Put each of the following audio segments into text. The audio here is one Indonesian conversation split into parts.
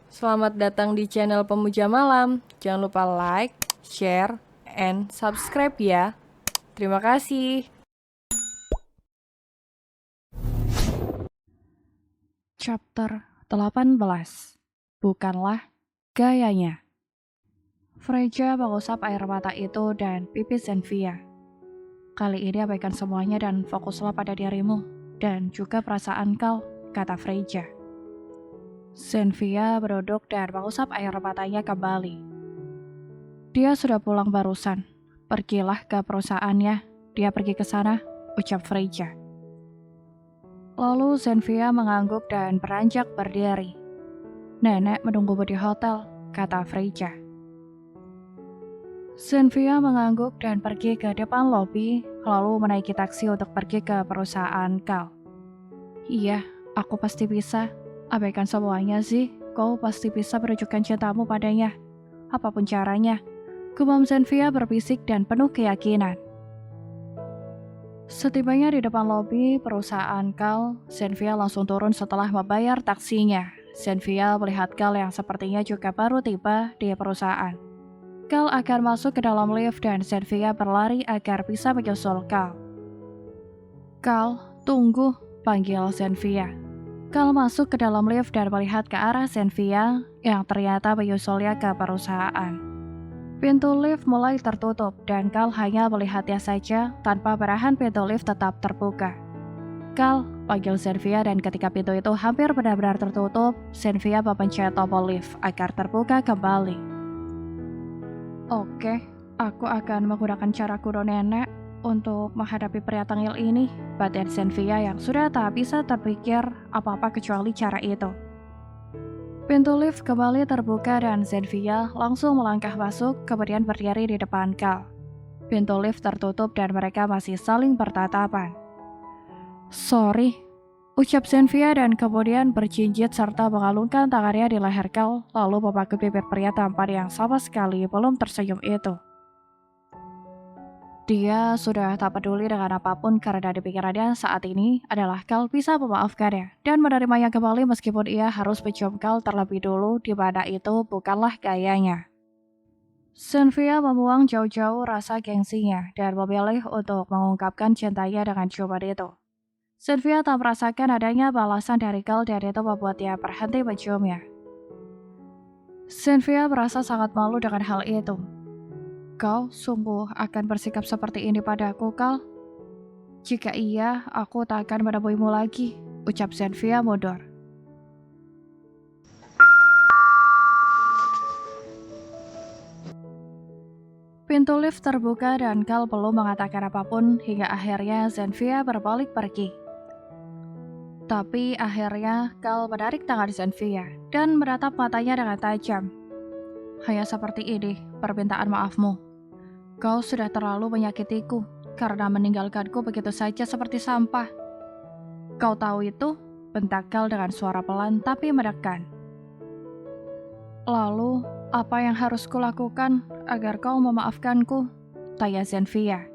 Selamat datang di channel Pemuja Malam. Jangan lupa like, share, and subscribe ya. Terima kasih. Chapter 18. Bukanlah gayanya. Freja mengusap air mata itu dan pipi Zenvia. Kali ini abaikan semuanya dan fokuslah pada dirimu dan juga perasaan kau, kata Freja. Zenvia berduduk dan mengusap air matanya kembali. Dia sudah pulang barusan. Pergilah ke perusahaannya. Dia pergi ke sana, ucap Freja. Lalu Zenvia mengangguk dan beranjak berdiri. Nenek menunggumu di hotel, kata Freja. Zenvia mengangguk dan pergi ke depan lobi, lalu menaiki taksi untuk pergi ke perusahaan Kal. Iya, aku pasti bisa. Abaikan semuanya sih, kau pasti bisa menunjukkan cintamu padanya. Apapun caranya, gumam Zenvia berbisik dan penuh keyakinan. Setibanya di depan lobi perusahaan Kal, Zenvia langsung turun setelah membayar taksinya. Zenvia melihat Kal yang sepertinya juga baru tiba di perusahaan. Kal akan masuk ke dalam lift dan Zenvia berlari agar bisa menyusul Kal. Kal, tunggu, panggil Zenvia. Kal masuk ke dalam lift dan melihat ke arah Zenvia yang ternyata menyusulnya ke perusahaan. Pintu lift mulai tertutup dan Kal hanya melihatnya saja tanpa berahan pintu lift tetap terbuka. Kal, panggil Zenvia dan ketika pintu itu hampir benar-benar tertutup, Zenvia memencet tombol lift agar terbuka kembali. Oke, aku akan menggunakan cara kuno nenek untuk menghadapi pria tengil ini, batin Zenvia yang sudah tak bisa terpikir apa-apa kecuali cara itu. Pintu lift kembali terbuka dan Zenvia langsung melangkah masuk kemudian berdiri di depan Kal. Pintu lift tertutup dan mereka masih saling bertatapan. Sorry, ucap Zenvia dan kemudian berjinjit serta mengalungkan tangannya di leher Kal lalu memakai bibir pria tampan yang sama sekali belum tersenyum itu. Dia sudah tak peduli dengan apapun karena di pikirannya saat ini adalah Kal bisa memaafkannya dan menerimanya kembali meskipun ia harus mencium Kal terlebih dulu di mana itu bukanlah gayanya. Zenvia membuang jauh-jauh rasa gengsinya dan memilih untuk mengungkapkan cintanya dengan ciuman itu. Zenvia tak merasakan adanya balasan dari Kal dan itu membuat dia berhenti menciumnya. Zenvia merasa sangat malu dengan hal itu. Kau sungguh akan bersikap seperti ini padaku, Kal? Jika iya, aku tak akan menemuimu lagi, ucap Zenvia mundur. Pintu lift terbuka dan Kal belum mengatakan apapun hingga akhirnya Zenvia berbalik pergi. Tapi akhirnya Kal menarik tangan Zenvia dan menatap matanya dengan tajam. Hanya seperti ini permintaan maafmu. Kau sudah terlalu menyakitiku karena meninggalkanku begitu saja seperti sampah. Kau tahu itu? Bentak Kal dengan suara pelan tapi menekan. Lalu, apa yang harus kulakukan agar kau memaafkanku? Tanya Zenvia.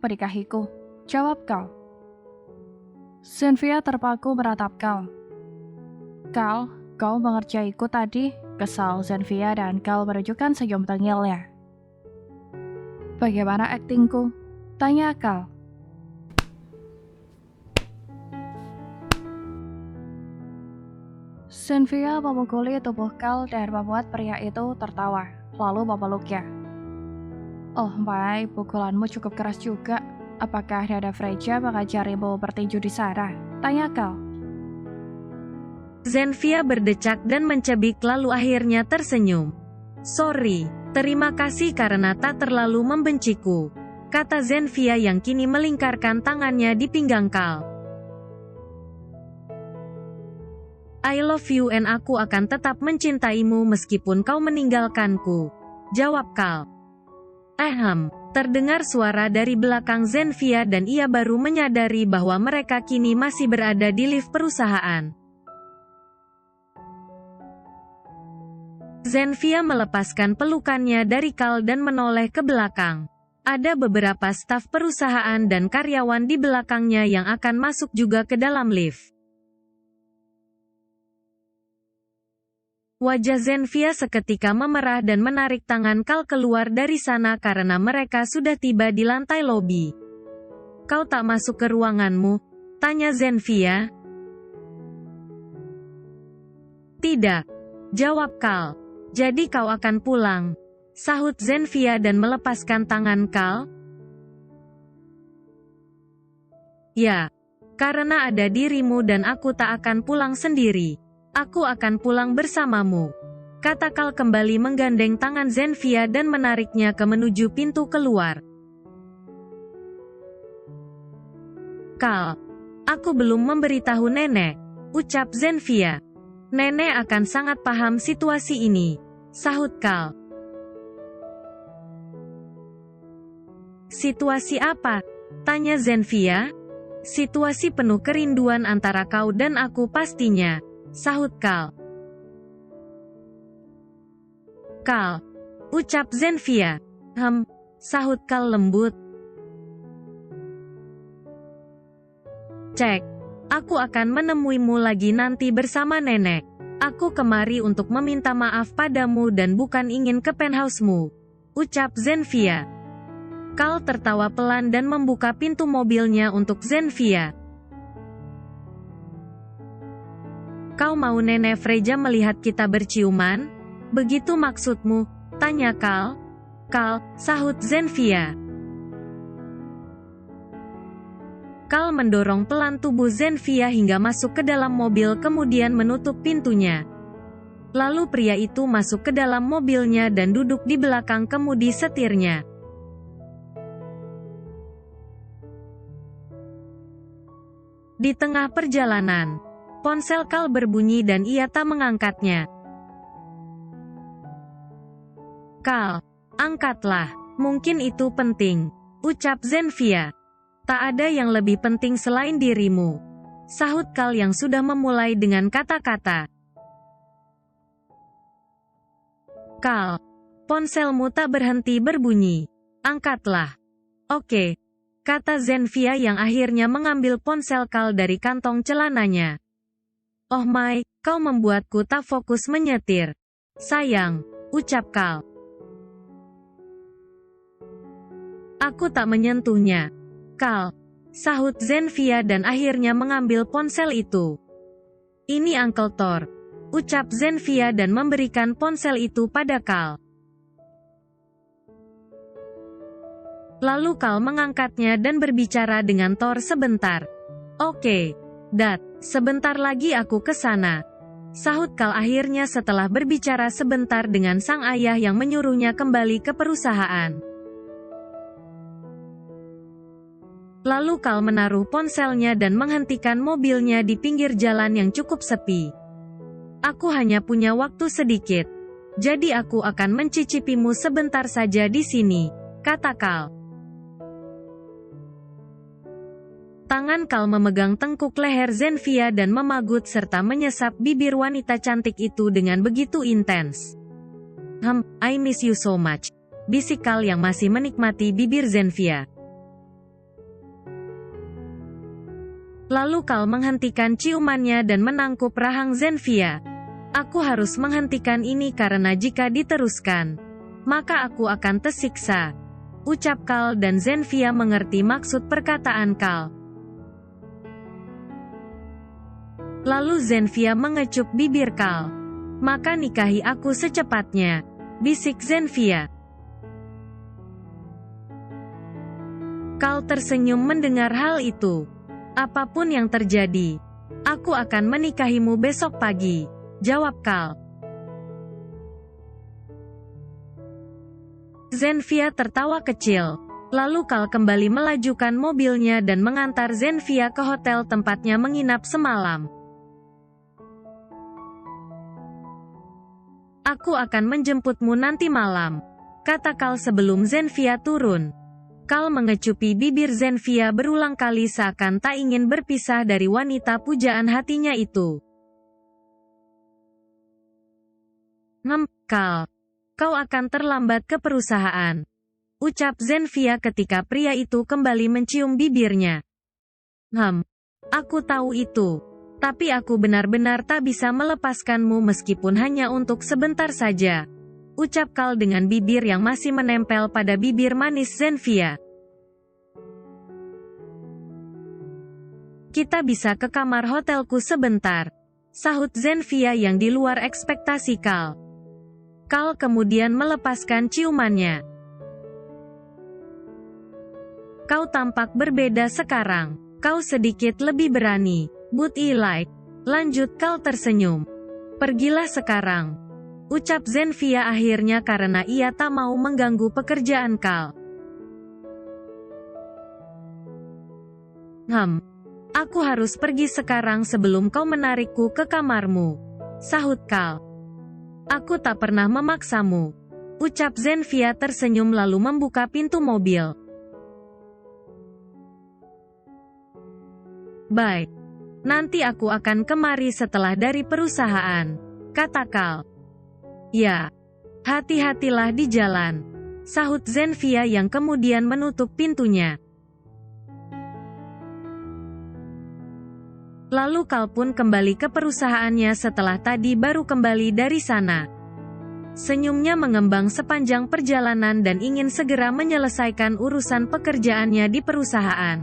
Menikahiku, jawab Kal. Zenvia terpaku meratap Kal. Kal, kau mengerjaiku tadi? Kesal Zenvia dan Kal menunjukkan senyum tengilnya. Bagaimana aktingku? Tanya Kal. Zenvia memukuli tubuh Kal dan membuat pria itu tertawa, lalu memeluknya. Oh my, pukulanmu cukup keras juga. Apakah Dada Freja mengajarimu bertinju di sana? Tanya Kal. Zenvia berdecak dan mencebik lalu akhirnya tersenyum. Sorry, terima kasih karena tak terlalu membenciku, kata Zenvia yang kini melingkarkan tangannya di pinggang Kal. I love you and aku akan tetap mencintaimu meskipun kau meninggalkanku, jawab Kal. Terdengar suara dari belakang Zenvia dan ia baru menyadari bahwa mereka kini masih berada di lift perusahaan. Zenvia melepaskan pelukannya dari Kal dan menoleh ke belakang. Ada beberapa staf perusahaan dan karyawan di belakangnya yang akan masuk juga ke dalam lift. Wajah Zenfia seketika memerah dan menarik tangan Kal keluar dari sana karena mereka sudah tiba di lantai lobi. "Kau tak masuk ke ruanganmu?" tanya Zenfia. "Tidak," jawab Kal. "Jadi kau akan pulang?" sahut Zenfia dan melepaskan tangan Kal. "Ya, karena ada dirimu dan aku tak akan pulang sendiri. Aku akan pulang bersamamu," kata Kal kembali menggandeng tangan Zenfia dan menariknya ke menuju pintu keluar. "Kal, aku belum memberitahu nenek," ucap Zenfia. "Nenek akan sangat paham situasi ini," sahut Kal. "Situasi apa?" tanya Zenfia. "Situasi penuh kerinduan antara kau dan aku pastinya," sahut Kal. "Kal," ucap Zenfia. Sahut Kal lembut. "Cek, aku akan menemuimu lagi nanti bersama nenek. Aku kemari untuk meminta maaf padamu dan bukan ingin ke penthouse-mu," ucap Zenfia. Kal tertawa pelan dan membuka pintu mobilnya untuk Zenfia. "Kau mau Nenek Freja melihat kita berciuman? Begitu maksudmu?" tanya Kal. "Kal," sahut Zenfia. Kal mendorong pelan tubuh Zenfia hingga masuk ke dalam mobil kemudian menutup pintunya. Lalu pria itu masuk ke dalam mobilnya dan duduk di belakang kemudi setirnya. Di tengah perjalanan, ponsel Kal berbunyi dan ia tak mengangkatnya. "Kal, angkatlah, mungkin itu penting," ucap Zenfia. "Tak ada yang lebih penting selain dirimu," sahut Kal yang sudah memulai dengan kata-kata. "Kal, ponselmu tak berhenti berbunyi. Angkatlah." "Oke," kata Zenfia yang akhirnya mengambil ponsel Kal dari kantong celananya. "Oh my, kau membuatku tak fokus menyetir. Sayang," ucap Kal. "Aku tak menyentuhnya, Kal," sahut Zenfia dan akhirnya mengambil ponsel itu. "Ini Uncle Thor," ucap Zenfia dan memberikan ponsel itu pada Kal. Lalu Kal mengangkatnya dan berbicara dengan Thor sebentar. "Oke, Dad, sebentar lagi aku ke sana," sahut Kal akhirnya setelah berbicara sebentar dengan sang ayah yang menyuruhnya kembali ke perusahaan. Lalu Kal menaruh ponselnya dan menghentikan mobilnya di pinggir jalan yang cukup sepi. "Aku hanya punya waktu sedikit, jadi aku akan mencicipimu sebentar saja di sini," kata Kal. Tangan Kal memegang tengkuk leher Zenfia dan memagut serta menyesap bibir wanita cantik itu dengan begitu intens. I miss you so much," bisik Kal yang masih menikmati bibir Zenfia. Lalu Kal menghentikan ciumannya dan menangkup rahang Zenfia. "Aku harus menghentikan ini karena jika diteruskan, maka aku akan tersiksa," ucap Kal dan Zenfia mengerti maksud perkataan Kal. Lalu Zenfia mengecup bibir Kal. "Maka nikahi aku secepatnya," bisik Zenfia. Kal tersenyum mendengar hal itu. "Apapun yang terjadi, aku akan menikahimu besok pagi," jawab Kal. Zenfia tertawa kecil. Lalu Kal kembali melajukan mobilnya dan mengantar Zenfia ke hotel tempatnya menginap semalam. "Aku akan menjemputmu nanti malam," kata Kal sebelum Zenfia turun. Kal mengecupi bibir Zenfia berulang kali seakan tak ingin berpisah dari wanita pujaan hatinya itu. "Kal, kau akan terlambat ke perusahaan," ucap Zenfia ketika pria itu kembali mencium bibirnya. Aku tahu itu," Tapi aku benar-benar tak bisa melepaskanmu meskipun hanya untuk sebentar saja. Ucap Carl dengan bibir yang masih menempel pada bibir manis Zenfia. Kita bisa ke kamar hotelku sebentar, sahut Zenfia yang di luar ekspektasi Carl. Carl kemudian melepaskan ciumannya. Kau tampak berbeda sekarang. Kau sedikit lebih berani. Would I like? Lanjut Carl tersenyum. Pergilah sekarang. Ucap Zenfia akhirnya karena ia tak mau mengganggu pekerjaan Carl. Aku harus pergi sekarang sebelum kau menarikku ke kamarmu, sahut Carl. Aku tak pernah memaksamu. Ucap Zenfia tersenyum lalu membuka pintu mobil. Baik. Nanti aku akan kemari setelah dari perusahaan, kata Carl. Ya. Hati-hatilah di jalan, sahut Zenfia yang kemudian menutup pintunya. Lalu Carl pun kembali ke perusahaannya setelah tadi baru kembali dari sana. Senyumnya mengembang sepanjang perjalanan dan ingin segera menyelesaikan urusan pekerjaannya di perusahaan.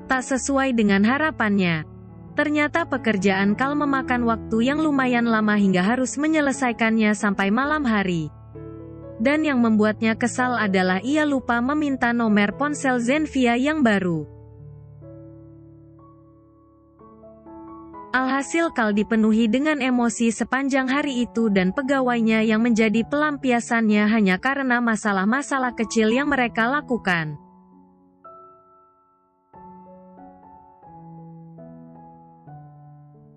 Tak sesuai dengan harapannya. Ternyata pekerjaan Carl memakan waktu yang lumayan lama hingga harus menyelesaikannya sampai malam hari. Dan yang membuatnya kesal adalah ia lupa meminta nomor ponsel Zenfia yang baru. Alhasil Carl dipenuhi dengan emosi sepanjang hari itu dan pegawainya yang menjadi pelampiasannya hanya karena masalah-masalah kecil yang mereka lakukan.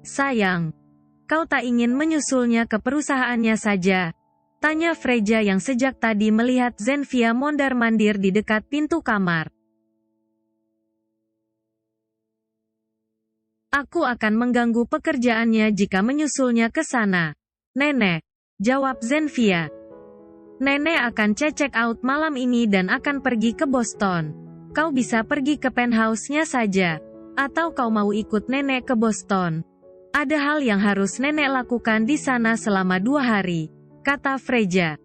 Sayang, kau tak ingin menyusulnya ke perusahaannya saja? Tanya Freja yang sejak tadi melihat Zenfia mondar-mandir di dekat pintu kamar. Aku akan mengganggu pekerjaannya jika menyusulnya ke sana. Nenek, jawab Zenfia. Nenek akan check out malam ini dan akan pergi ke Boston. Kau bisa pergi ke penthouse-nya saja. Atau kau mau ikut nenek ke Boston? Ada hal yang harus nenek lakukan di sana selama 2 hari, kata Freja.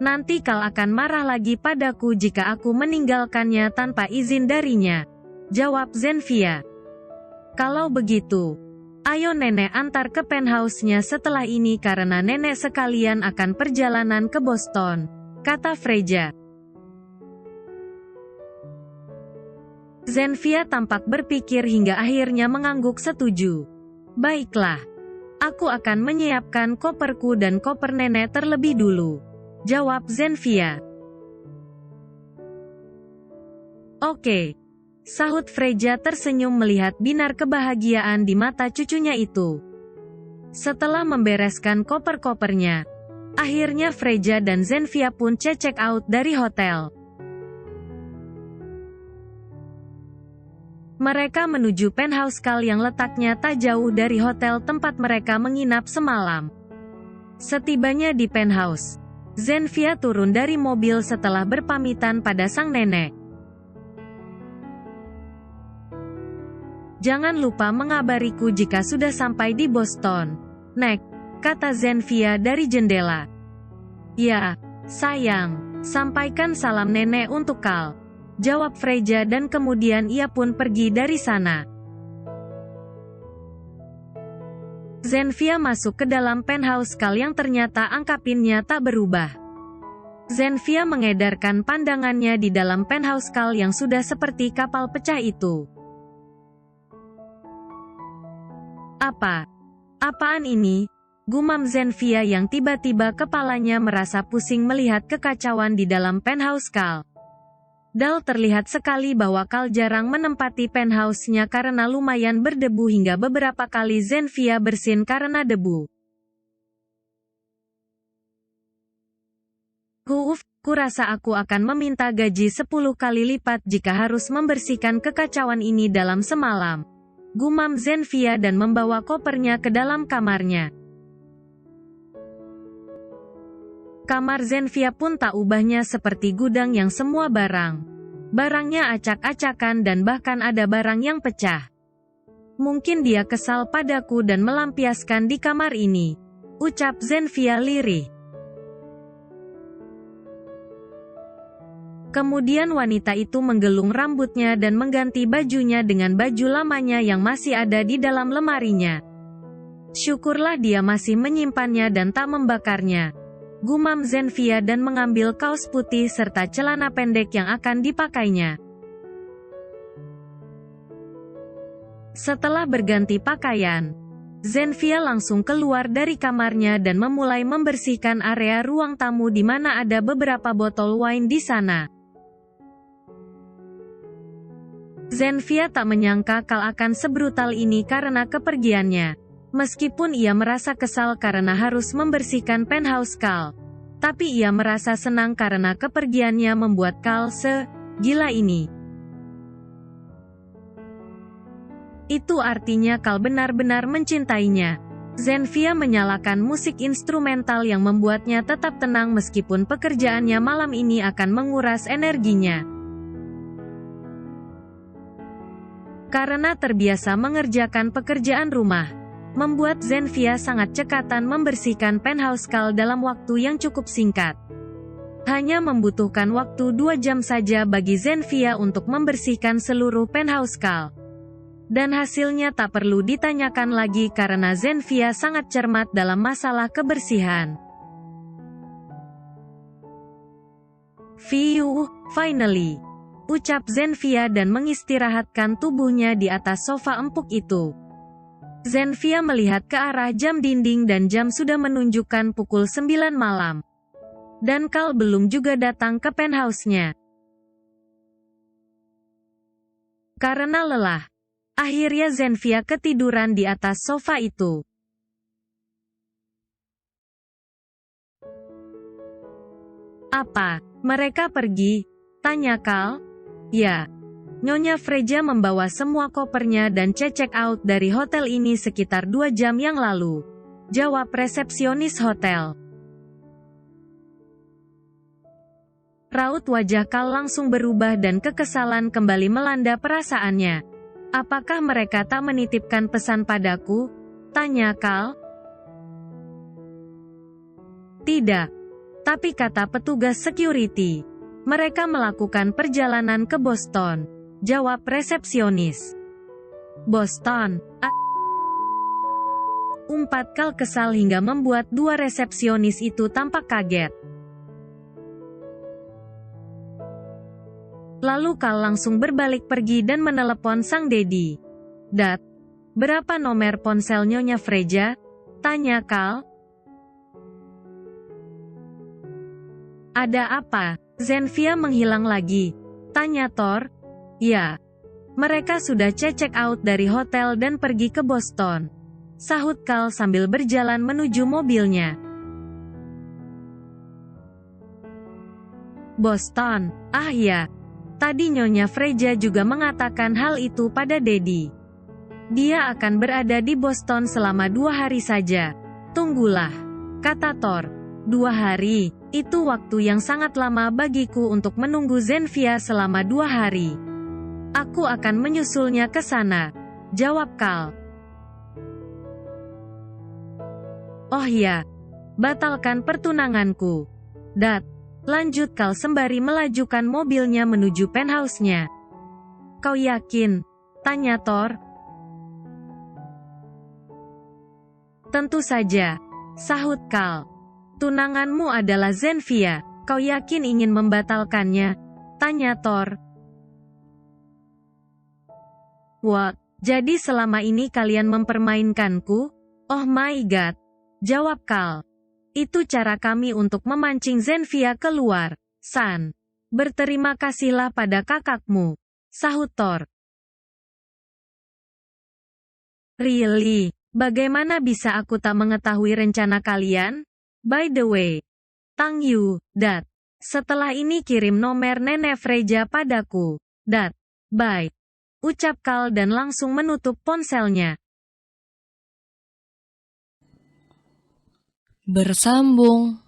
Nanti Carl akan marah lagi padaku jika aku meninggalkannya tanpa izin darinya, jawab Zenfia. Kalau begitu, ayo nenek antar ke penthouse-nya setelah ini karena nenek sekalian akan perjalanan ke Boston, kata Freja. Zenfia tampak berpikir hingga akhirnya mengangguk setuju. Baiklah. Aku akan menyiapkan koperku dan koper nenek terlebih dulu, jawab Zenfia. Oke. Sahut Freja tersenyum melihat binar kebahagiaan di mata cucunya itu. Setelah membereskan koper-kopernya, akhirnya Freja dan Zenfia pun check out dari hotel. Mereka menuju penthouse Carl yang letaknya tak jauh dari hotel tempat mereka menginap semalam. Setibanya di penthouse, Zenfia turun dari mobil setelah berpamitan pada sang nenek. Jangan lupa mengabariku jika sudah sampai di Boston, Nek, kata Zenfia dari jendela. Ya, sayang, sampaikan salam nenek untuk Carl, jawab Freja dan kemudian ia pun pergi dari sana. Zenfia masuk ke dalam penthouse Carl yang ternyata angkapinnya tak berubah. Zenfia mengedarkan pandangannya di dalam penthouse Carl yang sudah seperti kapal pecah itu. Apaan ini? Gumam Zenfia yang tiba-tiba kepalanya merasa pusing melihat kekacauan di dalam penthouse Carl. Terlihat sekali bahwa Carl jarang menempati penthouse-nya karena lumayan berdebu hingga beberapa kali Zenfia bersin karena debu. Kurasa aku akan meminta gaji 10 kali lipat jika harus membersihkan kekacauan ini dalam semalam, gumam Zenfia dan membawa kopernya ke dalam kamarnya. Kamar Zenfia pun tak ubahnya seperti gudang yang semua barangnya acak-acakan dan bahkan ada barang yang pecah. Mungkin dia kesal padaku dan melampiaskan di kamar ini, ucap Zenfia lirih. Kemudian wanita itu menggelung rambutnya dan mengganti bajunya dengan baju lamanya yang masih ada di dalam lemarinya. Syukurlah dia masih menyimpannya dan tak membakarnya, gumam Zenfia dan mengambil kaos putih serta celana pendek yang akan dipakainya. Setelah berganti pakaian, Zenfia langsung keluar dari kamarnya dan memulai membersihkan area ruang tamu di mana ada beberapa botol wine di sana. Zenfia tak menyangka Kal akan sebrutal ini karena kepergiannya. Meskipun ia merasa kesal karena harus membersihkan penthouse Kal, tapi ia merasa senang karena kepergiannya membuat Kal segila ini. Itu artinya Kal benar-benar mencintainya. Zenfia menyalakan musik instrumental yang membuatnya tetap tenang meskipun pekerjaannya malam ini akan menguras energinya. Karena terbiasa mengerjakan pekerjaan rumah, membuat Zenfia sangat cekatan membersihkan penthouse Kal dalam waktu yang cukup singkat. Hanya membutuhkan waktu 2 jam saja bagi Zenfia untuk membersihkan seluruh penthouse Kal. Dan hasilnya tak perlu ditanyakan lagi karena Zenfia sangat cermat dalam masalah kebersihan. Finally, ucap Zenfia dan mengistirahatkan tubuhnya di atas sofa empuk itu. Zenfia melihat ke arah jam dinding dan jam sudah menunjukkan pukul 9 malam. Dan Kal belum juga datang ke penthouse-nya. Karena lelah, akhirnya Zenfia ketiduran di atas sofa itu. Apa, mereka pergi? Tanya Kal. Ya. Nyonya Freja membawa semua kopernya dan check out dari hotel ini sekitar 2 jam yang lalu, jawab resepsionis hotel. Raut wajah Kal langsung berubah dan kekesalan kembali melanda perasaannya. Apakah mereka tak menitipkan pesan padaku? Tanya Kal. Tidak. Tapi kata petugas security, mereka melakukan perjalanan ke Boston, jawab resepsionis. Boston? Umpat Kal kesal hingga membuat 2 resepsionis itu tampak kaget. Lalu Kal langsung berbalik pergi dan menelepon sang Dedi. Dat, berapa nomor ponsel Nyonya Freja? Tanya Kal. Ada apa? Zenfia menghilang lagi. Tanya Thor. Ya. Mereka sudah check out dari hotel dan pergi ke Boston, sahut Kal sambil berjalan menuju mobilnya. Boston? Ah ya. Tadi Nyonya Freja juga mengatakan hal itu pada Dedi. Dia akan berada di Boston selama 2 hari saja. Tunggulah, kata Thor. 2 hari, itu waktu yang sangat lama bagiku untuk menunggu Zenfia selama 2 hari. Aku akan menyusulnya ke sana, jawab Kal. Oh ya, batalkan pertunanganku. Dat, lanjut Kal sembari melajukan mobilnya menuju penthouse-nya. Kau yakin? Tanya Thor. Tentu saja, sahut Kal. Tunanganmu adalah Zenfia, kau yakin ingin membatalkannya? Tanya Thor. What? Jadi selama ini kalian mempermainkanku? Oh my god, jawab Kal. Itu cara kami untuk memancing Zenfia keluar, San. Berterima kasihlah pada kakakmu, sahut Thor. Really? Bagaimana bisa aku tak mengetahui rencana kalian? By the way, Tang Yu, Dat. Setelah ini kirim nomor Nenek Freja padaku. Dat. Bye. Ucap Kal dan langsung menutup ponselnya. Bersambung.